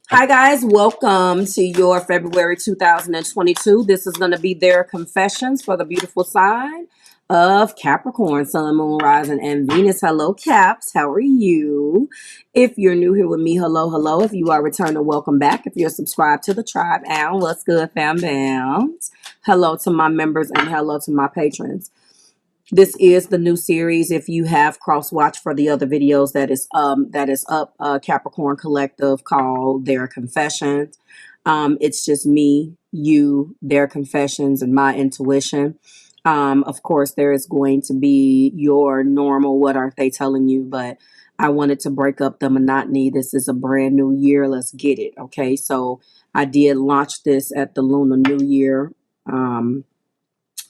Hi guys, welcome to your February 2022. This is going to be their confessions for the beautiful sign of Capricorn, Sun, Moon, Rising, and Venus. Hello, Caps. How are you? If you're new here with me, hello, hello. If you are returning, welcome back. If you're subscribed to the tribe, and what's good, fam bam? Hello to my members and hello to my patrons. This is the new series. If you have cross watch for the other videos that is up, Capricorn Collective, called Their Confessions. It's just me, you, their confessions, and my intuition. Of course, there is going to be your normal what aren't they telling you, but I wanted to break up the monotony. This is a brand new year. Let's get it. Okay, so I did launch this at the Lunar New Year.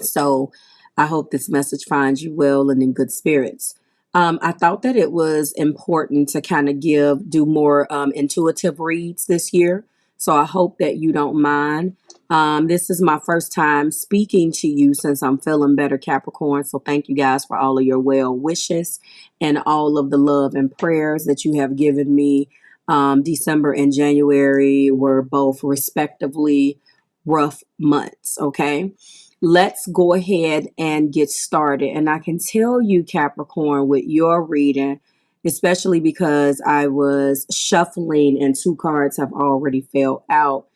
So I hope this message finds you well and in good spirits. I thought that it was important to kind of do more intuitive reads this year. So I hope that you don't mind. This is my first time speaking to you since I'm feeling better, Capricorn. So thank you guys for all of your well wishes and all of the love and prayers that you have given me. December and January were both respectively rough months. Okay. Let's go ahead and get started. And I can tell you, Capricorn, with your reading, especially because I was shuffling and two cards have already fell out.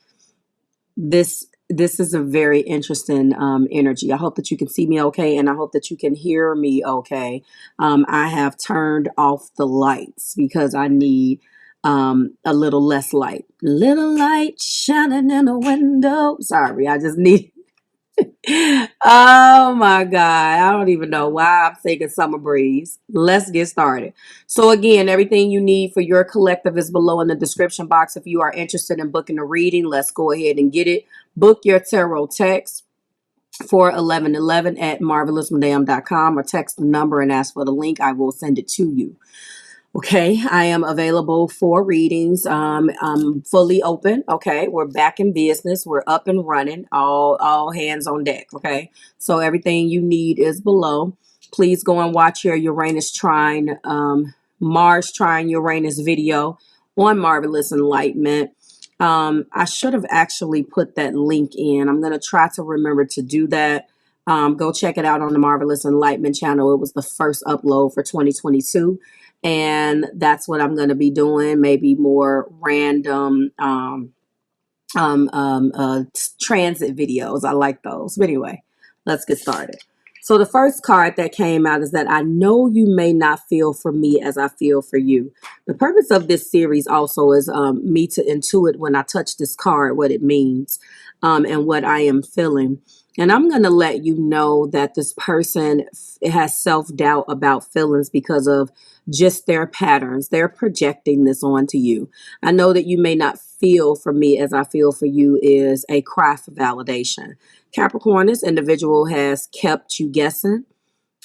This is a very interesting energy. I hope that you can see me okay, and I hope that you can hear me okay. I have turned off the lights because I need a little less light. Little light shining in a window. Sorry, I just need Oh my God. I don't even know why I'm thinking summer breeze. Let's get started. So again, everything you need for your collective is below in the description box. If you are interested in booking a reading, let's go ahead and get it. Book your tarot text for 1111 at marvelousmadam.com or text the number and ask for the link. I will send it to you. Okay, I am available for readings. I'm fully open. Okay, we're back in business. We're up and running. All hands on deck. Okay, so everything you need is below. Please go and watch your Uranus trine, Mars trine Uranus video on Marvelous Enlightenment. I should have actually put that link in. I'm gonna try to remember to do that. Go check it out on the Marvelous Enlightenment channel. It was the first upload for 2022. And that's what I'm going to be doing. Maybe more random transit videos. I like those. But anyway, let's get started. So the first card that came out is that I know you may not feel for me as I feel for you. The purpose of this series also is me to intuit when I touch this card what it means and what I am feeling. And I'm going to let you know that this person has self-doubt about feelings because of just their patterns. They're projecting this onto you. I know that you may not feel for me as I feel for you is a cry for validation. Capricorn, this individual has kept you guessing.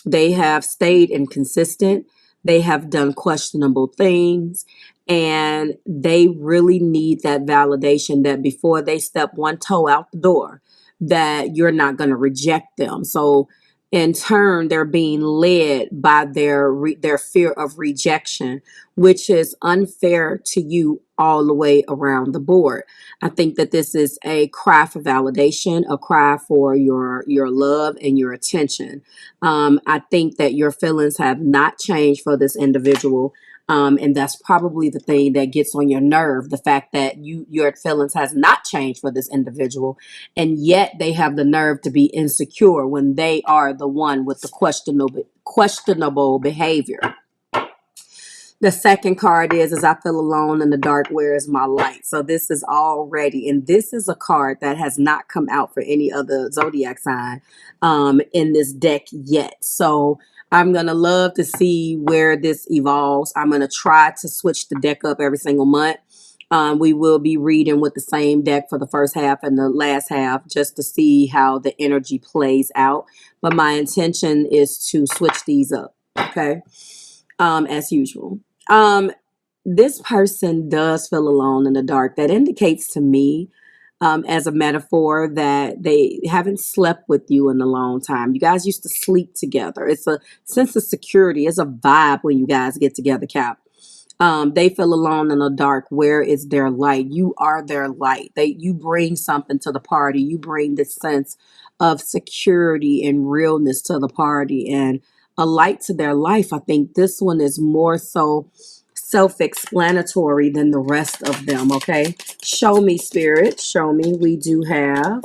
They have stayed inconsistent. They have done questionable things. And they really need that validation that before they step one toe out the door, that you're not going to reject them. So in turn, they're being led by their fear of rejection, which is unfair to you all the way around the board. I think that this is a cry for validation, a cry for your love and your attention. I think that your feelings have not changed for this individual. And that's probably the thing that gets on your nerve, the fact that your feelings has not changed for this individual, and yet they have the nerve to be insecure when they are the one with the questionable behavior. The second card is I feel alone in the dark, where is my light? So this is already, and this is a card that has not come out for any other zodiac sign in this deck yet. So I'm going to love to see where this evolves. I'm going to try to switch the deck up every single month. We will be reading with the same deck for the first half and the last half just to see how the energy plays out. But my intention is to switch these up, okay, as usual. This person does feel alone in the dark. That indicates to me, as a metaphor, that they haven't slept with you in a long time. You guys used to sleep together. It's a sense of security. It's a vibe when you guys get together, Cap. They feel alone in the dark. Where is their light? You are their light. You bring something to the party. You bring this sense of security and realness to the party and a light to their life. I think this one is more so self-explanatory than the rest of them. Okay. Show me, spirit. Show me. We do have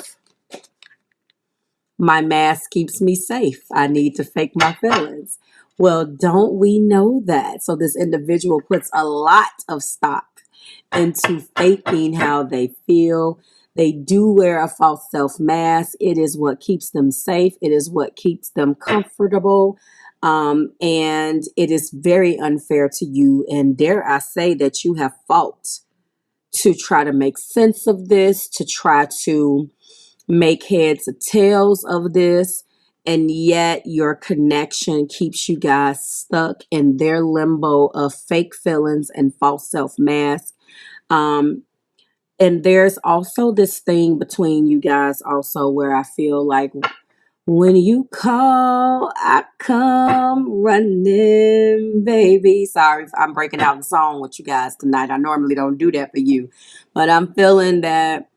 my mask keeps me safe. I need to fake my feelings. Well, don't we know that? So this individual puts a lot of stock into faking how they feel. They do wear a false self mask. It is what keeps them safe. It is what keeps them comfortable. And it is very unfair to you. And dare I say that you have fought to try to make sense of this, to try to make heads or tails of this, and yet your connection keeps you guys stuck in their limbo of fake feelings and false self-mask. And there's also this thing between you guys also where I feel like when you call, I come running, baby. Sorry if I'm breaking out in song with you guys tonight. I normally don't do that for you, but I'm feeling that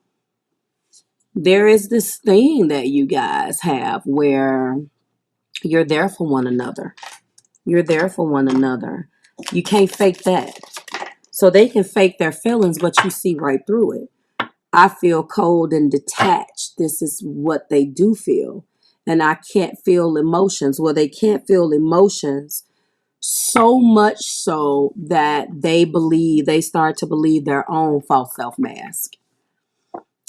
there is this thing that you guys have where you're there for one another. You're there for one another. You can't fake that. So they can fake their feelings, but you see right through it. I feel cold and detached. This is what they do feel. And I can't feel emotions. Well, they can't feel emotions so much so that they start to believe their own false self-mask.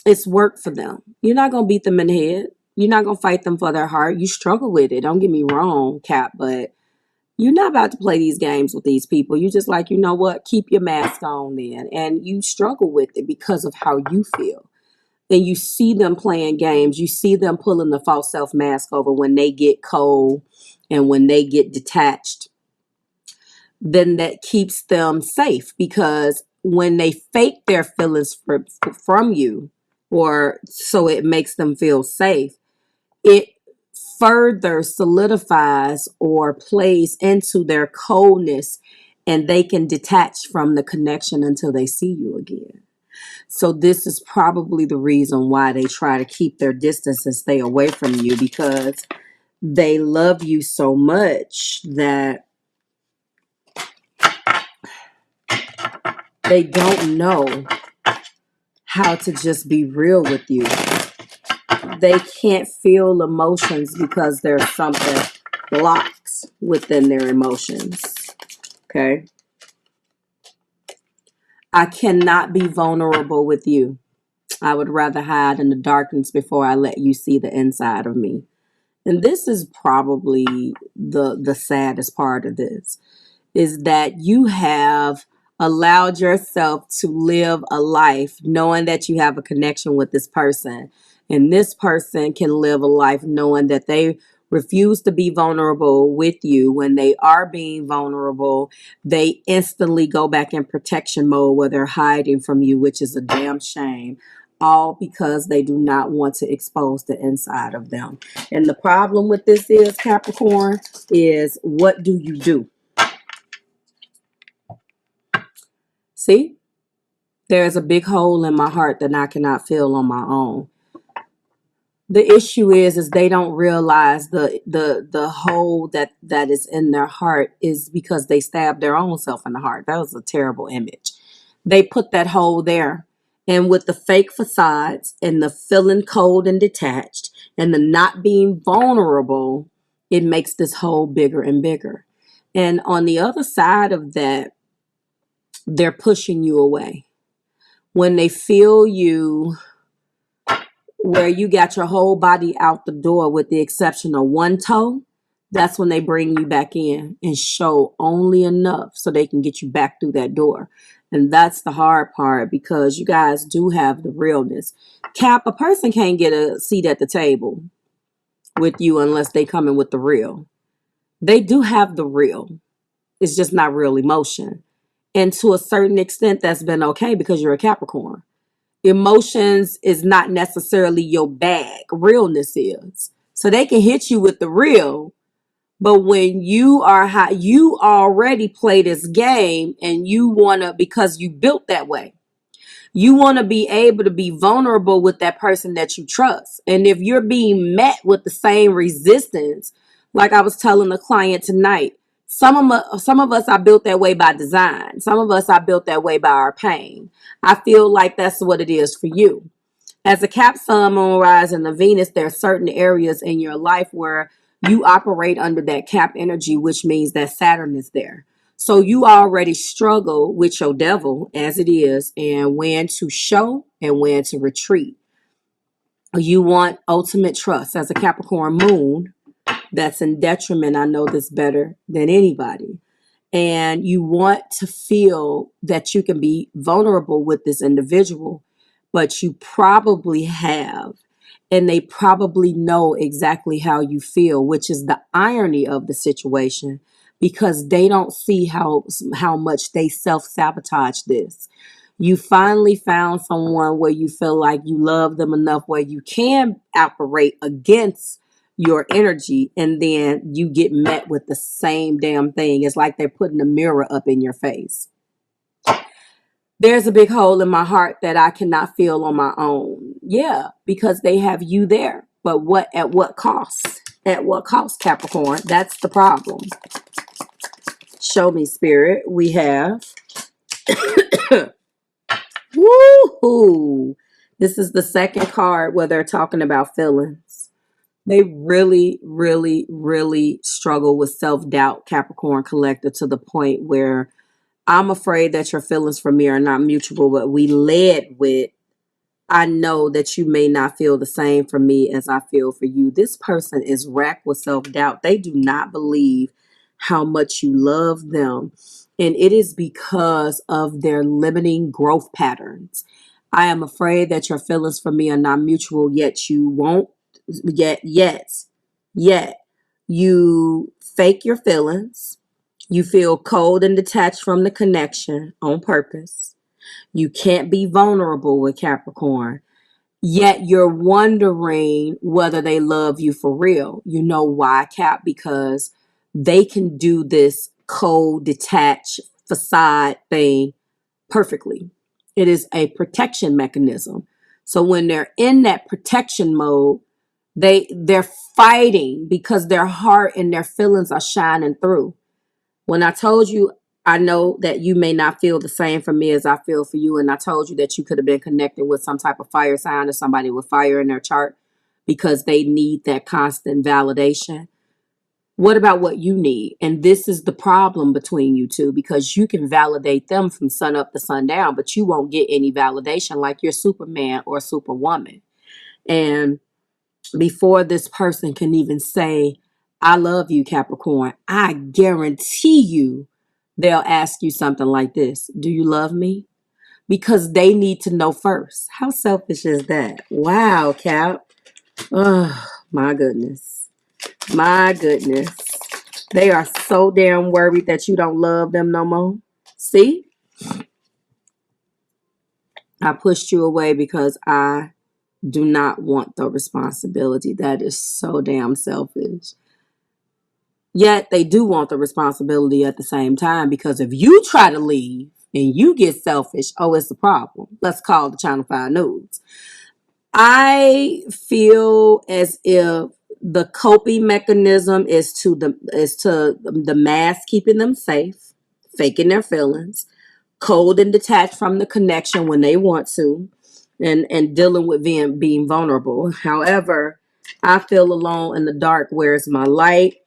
It's work for them. You're not going to beat them in the head. You're not going to fight them for their heart. You struggle with it. Don't get me wrong, Cap, but you're not about to play these games with these people. You just like, you know what? Keep your mask on then. And you struggle with it because of how you feel. And you see them playing games. You see them pulling the false self mask over when they get cold and when they get detached. Then that keeps them safe, because when they fake their feelings from you, or so it makes them feel safe, it further solidifies or plays into their coldness, and they can detach from the connection until they see you again. So this is probably the reason why they try to keep their distance and stay away from you, because they love you so much that they don't know how to just be real with you. They can't feel emotions because there's something blocked within their emotions. Okay. I cannot be vulnerable with you. I would rather hide in the darkness before I let you see the inside of me. And this is probably the saddest part of this, is that you have allowed yourself to live a life knowing that you have a connection with this person. And this person can live a life knowing that they refuse to be vulnerable with you. When they are being vulnerable, they instantly go back in protection mode where they're hiding from you, which is a damn shame. All because they do not want to expose the inside of them. And the problem with this is, Capricorn, is what do you do? See, there's a big hole in my heart that I cannot fill on my own. The issue is they don't realize the hole that is in their heart is because they stabbed their own self in the heart. That was a terrible image. They put that hole there. And with the fake facades and the feeling cold and detached and the not being vulnerable, it makes this hole bigger and bigger. And on the other side of that, they're pushing you away. When they feel you where you got your whole body out the door with the exception of one toe, that's when they bring you back in and show only enough so they can get you back through that door. And that's the hard part, because you guys do have the realness. Cap, a person can't get a seat at the table with you unless they come in with the real. They do have the real. It's just not real emotion. And to a certain extent, that's been okay because you're a Capricorn. Emotions is not necessarily your bag. Realness is. So they can hit you with the real, But when you are high, you already play this game, and you want to, because you built that way. You want to be able to be vulnerable with that person that you trust. And if you're being met with the same resistance, like I was telling the client tonight, some of us are built that way by design. Some of us are built that way by our pain. I feel like that's what it is for you. As a Cap, Sun, Moon, Rise, and the Venus, there are certain areas in your life where you operate under that Cap energy, which means that Saturn is there. So you already struggle with your devil as it is, and when to show and when to retreat. You want ultimate trust. As a Capricorn moon, that's in detriment. I know this better than anybody. And you want to feel that you can be vulnerable with this individual, but you probably have, and they probably know exactly how you feel, which is the irony of the situation, because they don't see how much they self-sabotage this. You finally found someone where you feel like you love them enough where you can operate against your energy, and then you get met with the same damn thing. It's like they're putting a mirror up in your face. There's a big hole in my heart that I cannot feel on my own. Yeah, because they have you there. But at what cost? At what cost, Capricorn? That's the problem. Show me, Spirit. We have woohoo. This is the second card where they're talking about feelings. They really, really, really struggle with self-doubt, Capricorn collector, to the point where I'm afraid that your feelings for me are not mutual, but we led with, I know that you may not feel the same for me as I feel for you. This person is racked with self-doubt. They do not believe how much you love them. And it is because of their limiting growth patterns. I am afraid that your feelings for me are not mutual, yet you fake your feelings. You feel cold and detached from the connection on purpose. You can't be vulnerable with Capricorn. Yet you're wondering whether they love you for real. You know why, Cap? Because they can do this cold, detached facade thing perfectly. It is a protection mechanism. So when they're in that protection mode, they're fighting because their heart and their feelings are shining through. When I told you, I know that you may not feel the same for me as I feel for you, and I told you that you could have been connected with some type of fire sign or somebody with fire in their chart because they need that constant validation. What about what you need? And this is the problem between you two, because you can validate them from sun up to sundown, but you won't get any validation like you're Superman or Superwoman. And before this person can even say, I love you, Capricorn, I guarantee you they'll ask you something like this. Do you love me? Because they need to know first. How selfish is that? Wow, Cap. Oh, my goodness. My goodness. They are so damn worried that you don't love them no more. See? I pushed you away because I do not want the responsibility. That is so damn selfish. Yet they do want the responsibility at the same time, because if you try to leave and you get selfish, oh, it's a problem. Let's call the Channel 5 News. I feel as if the coping mechanism is to the mask keeping them safe, faking their feelings, cold and detached from the connection when they want to, and dealing with being vulnerable. However, I feel alone in the dark. Where's my light?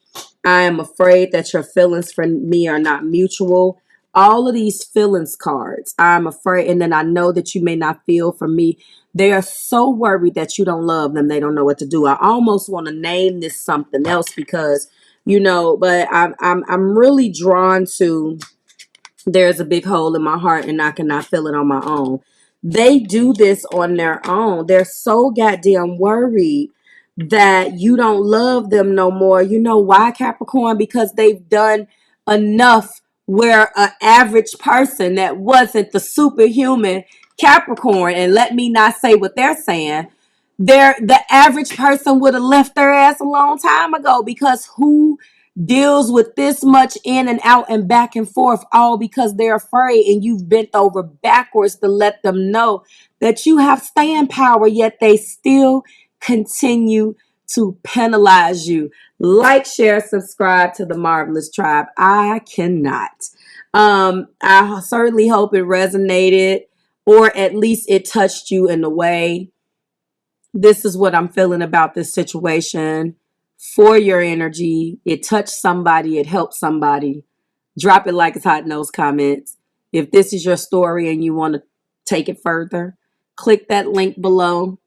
I am afraid that your feelings for me are not mutual. All of these feelings cards, I'm afraid. And then I know that you may not feel for me. They are so worried that you don't love them. They don't know what to do. I almost want to name this something else because, but I'm really drawn to, there's a big hole in my heart and I cannot feel it on my own. They do this on their own. They're so goddamn worried that you don't love them no more. You know why, Capricorn? Because they've done enough where an average person that wasn't the superhuman Capricorn, and let me not say what they're saying, the average person would have left their ass a long time ago, because who deals with this much in and out and back and forth, all because they're afraid, and you've bent over backwards to let them know that you have staying power, yet they still continue to penalize you. Like, share, subscribe to the Marvelous Tribe. I cannot. I certainly hope it resonated, or at least it touched you in a way. This is what I'm feeling about this situation. For your energy, it touched somebody, it helped somebody. Drop it like it's hot in those comments. If this is your story and you want to take it further, click that link below.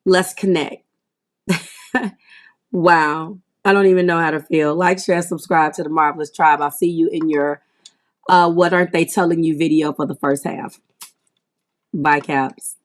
Let's connect. Wow. I don't even know how to feel. Like, share, subscribe to the Marvelous Tribe. I'll see you in your What Aren't They Telling You video for the first half. Bye, Caps.